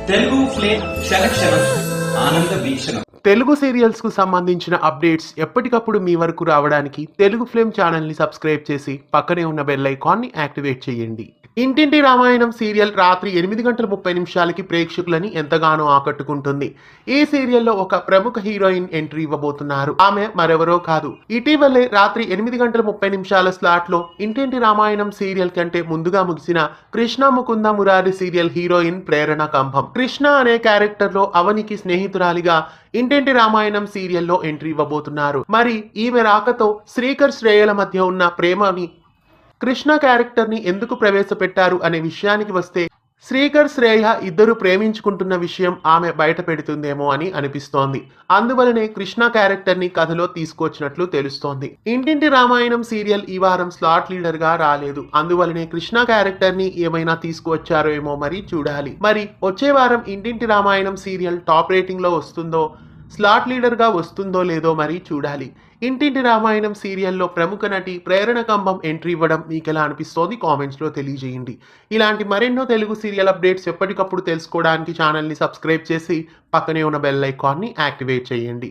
Telugu flame సెలక్షణ ఆనంద వీక్షణ. Telugu serials కు సంబంధించిన అప్డేట్స్ ఎప్పటికప్పుడు మీ వరకు రావడానికి తెలుగు ఫ్లేమ్ ఛానల్ ని సబ్స్క్రైబ్ చేసి పక్కనే ఉన్న బెల్ ఐకాన్ ని యాక్టివేట్ చేయండి. ఇంటింటి రామాయణం సీరియల్ రాత్రి 8:30 ప్రేక్షకులని ఎంతగానో ఆకట్టుకుంటుంది. ఈ సీరియల్లో ఒక ప్రముఖ హీరోయిన్ ఎంట్రీ ఇవ్వబోతున్నారు. ఆమె మరెవరో కాదు, ఇటీవలే రాత్రి 8:30 స్లాట్ లో ఇంటింటి రామాయణం సీరియల్ కంటే ముందుగా ముగిసిన కృష్ణ ముకుంద మురారి సీరియల్ హీరోయిన్ ప్రేరణ కంభం. కృష్ణ అనే క్యారెక్టర్ లో అవనికి స్నేహితురాలిగా ఇంటింటి రామాయణం సీరియల్లో ఎంట్రీ ఇవ్వబోతున్నారు. మరి ఈమె రాకతో శ్రీకర్ శ్రేయల మధ్య ఉన్న ప్రేమని కృష్ణ క్యారెక్టర్ ని ఎందుకు ప్రవేశపెట్టారు అనే విషయానికి వస్తే, శ్రీకర్ శ్రేయ ఇద్దరు ప్రేమించుకుంటున్న విషయం ఆమె బయట పెడుతుందేమో అని అనిపిస్తోంది. అందువలనే కృష్ణ క్యారెక్టర్ ని కథలో తీసుకొచ్చినట్లు తెలుస్తోంది. ఇంటింటి రామాయణం సీరియల్ ఈ వారం స్లాట్ లీడర్ గా రాలేదు. అందువలనే కృష్ణ క్యారెక్టర్ ని ఏమైనా తీసుకువచ్చారో ఏమో మరి చూడాలి. మరి వచ్చే వారం ఇంటింటి రామాయణం సీరియల్ టాప్ రేటింగ్ లో వస్తుందో, స్లాట్ లీడర్ గా వస్తుందో లేదో మరి చూడాలి. ఇంటింటి రామాయణం సీరియల్లో ప్రముఖ నటి ప్రేరణ కంభం ఎంట్రీ ఇవ్వడం మీకు ఎలా అనిపిస్తోంది కామెంట్స్ లో తెలియజేయండి. ఇలాంటి మరెన్నో తెలుగు సీరియల్ అప్డేట్స్ ఎప్పటికప్పుడు తెలుసుకోవడానికి ఛానల్ ని సబ్స్క్రైబ్ చేసి పక్కనే ఉన్న బెల్ ఐకాన్ ని యాక్టివేట్ చేయండి.